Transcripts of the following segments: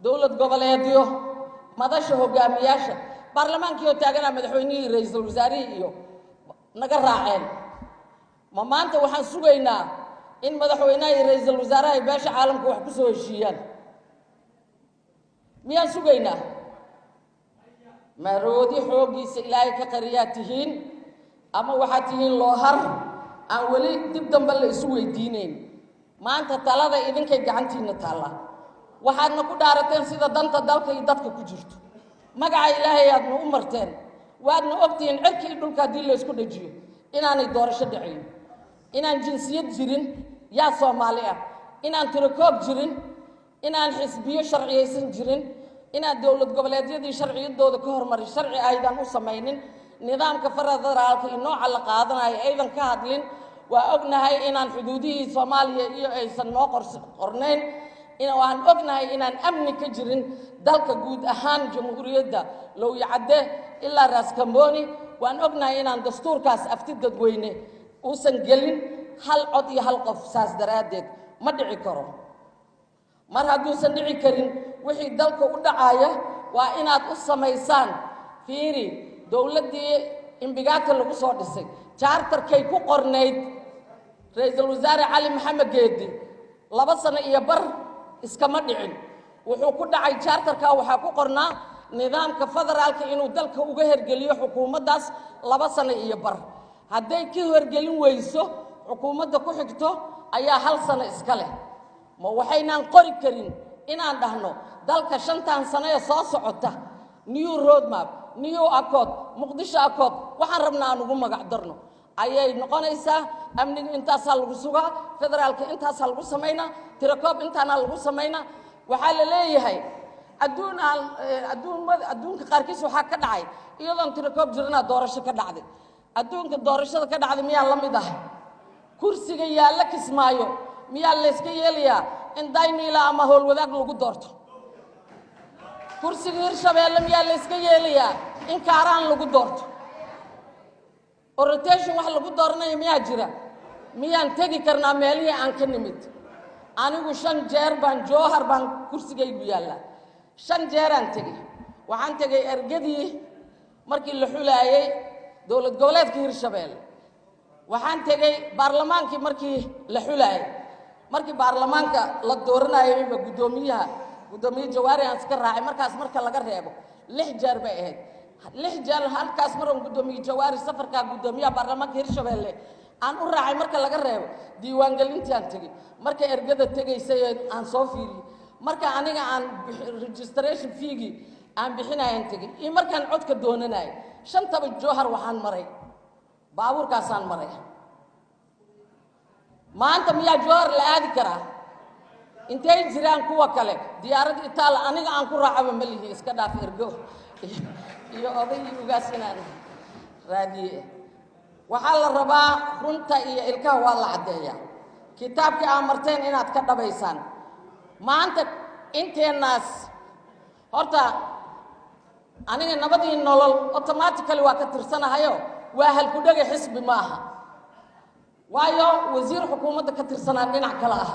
dawlad goboleedyo madasha hogaamiyaasha baarlamaankii taagana madaxweynihii ra'iisul wasaarihi iyo naga raaceen ma maanta waxaan sugaynaa in madaxweynaha iyo ra'iisul wasaaraha ay beesha caalamka wax ku soo heshiiyaan miyaan sugaynaa maroodi xoogiisa ilaahay ka qariyaa tihiin ama waxaad tihiin loo har aan weli dib dambe la isu weydiinayn maanta talada idinkay gacantiina taalla waxaadna ku dhaarateen sida danta dalka iyo dadka ku jirto magaca ilaahay aadna u marteen waadna ogtihiin cirkii dhulka haddii la isku dhajiyo inaanay doorasho dhicin inaan jinsiyad jirin yaa Soomaali ah inaan tirakoob jirin inaan xisbiyo sharciyeysan jirin inaan dawlad goboleedyadii sharciyadooda ka hormarin sharci aydan u samaynin nidaamka federaalka iyo nooca la qaadanayo aydan ka hadlin waa ognahay inaan xuduudihii Soomaaliya iyo aysan noo qornayn waan ognahay inaan amni ka jirin dalka guud ahaan jamhuuriyadda loo yacade ilaa Ras Kamboni waan ognahay inaan dastuurkaas afti dadweyne uusan gelin hal cod iyo hal qof saas daraadeed ma dhici karo mar hadduusan dhici karin wixii dalka u dhacaya waa inaad u samaysaan fiiri dawladdii imbigaata lagu soo dhisay charterkay ku qornayd ra'iisul wasaare cali maxamed geedi 2 sano iyo bar iskama dhicin wuxuu ku dhacay charterka waxa ku qornaa nidaamka federaalka inuu dalka uga hergeliyo xukuumaddaas 2 sano iyo bar hadday ka hergelin weyso xukuumadda ku xigto ayaa 1 sano iska leh ma waxaynaan qori karin inaan dhahno dalka 5 sano ee soo socota new roadmap new accord muqdisho accord waxaan rabnaa aan ugu magac darno ayay noqonaysaa amniga intaas lagu sugaa federaalka intaas lagu sameeyna tirakoob intaana lagu sameeyna waxa la leeyahay adduunka qaarkiis waxa ka dhacay iyadoon tirakoob jirna doorasho ka dhacday adduunka doorashada ka dhacday miyaa la mid ah kursiga yaalla Kismaayo miyaa la iska yeelayaa in Daynila ama howl wadaag lagu doorto kursiga Hirshabeelle miyaa la iska yeelayaa in Kaaraan lagu doorto rotation wax lagu dooranayo miyaa jira miyaan tagi karnaa meelihii aan ka nimid anigu 5 jeer baan Jowhar baan kursigaygu yaalla 5 jeer aan tagay waxaan tagay ergadii markii la xulaayay dawlad goboleedka Hirshabeelle waxaan tagay baarlamaankii markii la xulaayay markii baarlamaanka la dooranayo gudoomiye Jawaari aan iska raacay markaas marka laga reebo 6 jeer bay ahayd 6 jeer halkaas mar oo gudoomiye Jawaari safarka gudoomiyaha baarlamaanka Hirshabeelle aan u raacay marka laga reebo diiwaan gelintii aan tagay marka ergada tagaysay aan soo fiiriyay marka aniga aan registration fee aan bixinayaan tagay iyo markaan codka doonanaay 5 Jowhar waxaan maray baabuurkaasaan maray maanta miyaa Jowhar la aadi karaa intay jiraan kuwa kale diyaarad itaal aniga aan ku raacaba ma lihi iska dhaaf ergo iyo oday ugaasina raadiye waxa la rabaa runta iyo ilka waa la cadeeyaa kitaabka aan marteen inaad ka dhabaysaan maanta inteenaas horta aniga nabadii nolol automatically waa ka tirsanahayo waa hal ku dhaga xisbi maaha waayo wasiir xukuumadda ka tirsanaa dhinac kala ah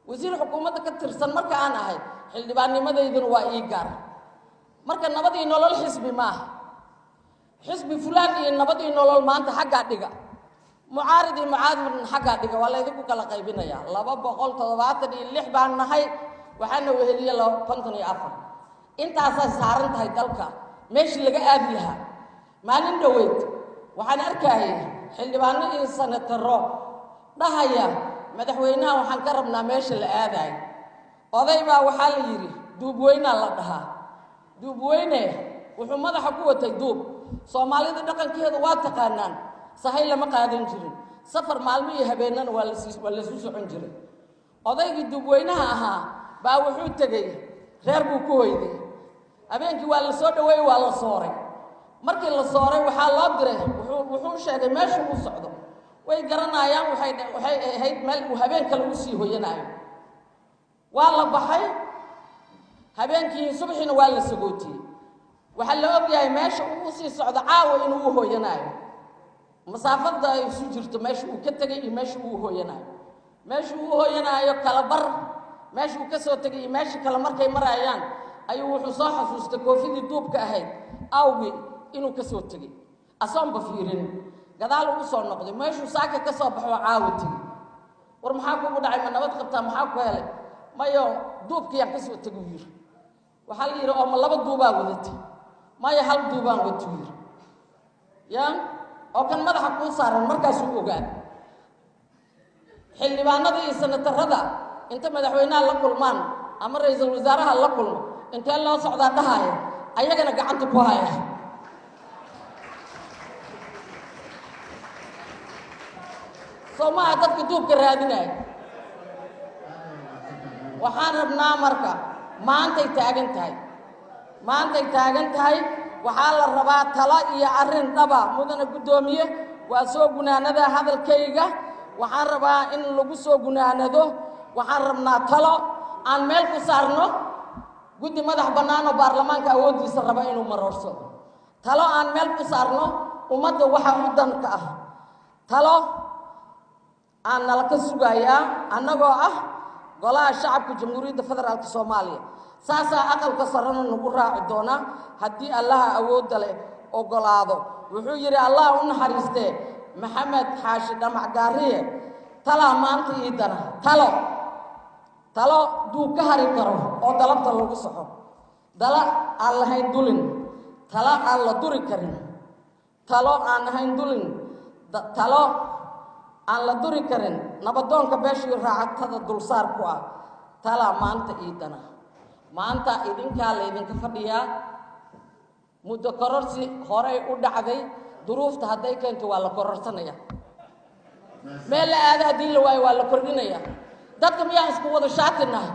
wasiir xukuumadda ka tirsan marka aan ahay xildhibaannimadeeduna waa ii gaar marka nabadii nolol xisbi maaha xisbi fulaan iyo nabadii nolol maanta xagga dhiga mucaaridi xagga dhiga waa la idinku kala qaybinaya 276 baan nahay waxaana weheliye 54 intaas ay saaran tahay dalka meeshii laga aadi lahaa maalin dhaweyd waxaan arkay xildhibaano iyo senataro dhahaya madaxweynaha waxaan ka rabnaa meesha la aadaay oday baa waxaa la yiri duubweyna la dhahaa duubweyne wuxuu madaxa ku watay duub Soomaalida dhaqankeedu waa taqaanaan sahay lama qaadan jirin safar maalmo iyo habeenana waa la soo socon jiray odaygii duubweynaha ahaa baa wuxuu tagay reer buu ku hoyday habeenkii waa la soo dhaweeyay waa la sooray markii la sooray waxaa loo diray wuxuu sheegay meesha uu socdo way garanayaan waxay ahayd meel uu habeenka lagu sii hoyanaayo waa la baxay habeenkii subaxina waa la sagootiyay waxa la ogyahay meesha uu sii socdo caawa inuu u hoyanaayo masaafada ay isu jirto meesha uu ka tagay iyo meesha uu hoyanaayo kala bar meeshuu ka soo tegay iyo meeshii kale markay marayaan ayuu wuxuu soo xasuustay koofidii duubka ahayd awgi inuu ka soo tegay asoonba fiirin gadaal ugu soo noqday meeshuu saaka ka soo baxo caawa tegay war maxaa kugu dhacay ma nabad qabtaa maxaa ku helay mayo duubkiyaan ka soo tegay yiri waxaa la yidhi oo ma laba duubaa wadatay maya hal duubaan wato yiri yaa oo kan madaxa kuu saaran markaasuu ogaan xildhibaanada iyo senatarada inta madaxweynaha la kulmaan ama ra'iisul wasaaraha la kulmo intee loo socdaa dhahaya ayagana gacanta ku haya soomaa dadka duubka raadinaya waxaan rabnaa marka maantay taagan tahay waxaa la rabaa talo iyo arrin dhaba mudana guddoomiye waa soo gunaanada hadalkayga waxaan rabaa in lagu soo gunaanado waxaan rabnaa talo aan meel ku saarno guddi madax bannaan oo baarlamaanka awooddiisa raba inuu maroorsado talo aan meel ku saarno ummadda waxa u danka ah talo aan nala ka sugayaa annagoo ah golaha shacabka jamhuuriyadda federaalka soomaaliya saasaa aqalka sarena nagu raaci doona haddii allaha awoodda leh ogolaado wuxuu yidhi allah u naxariistee maxamed xaashi dhamac gaariye talaa maanta ii dana talo duu ka hari karo oo dalabta lagu saxo dala aan lahayn dulin talo aan la duri karin talo aan lahayn dulin talo aan la duri karin nabadoonka beeshii raacatada dulsaar ku ah talaa maanta ii dana maanta idinkaa laydinka fadhiyaa muddo kororsi horey u dhacday duruufta hadday keento waa la kororsanaya meel la aada haddii la waayo waa la kordhinaya dadka miyaan isku wada shaatinahay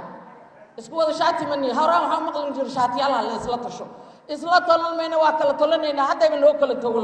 isku wada shaati mani horaan waxaa maqlan jira shaatiyaalaha la isla tasho isla tolan mayna waa kala tolanaynaa haddayba noo kala togo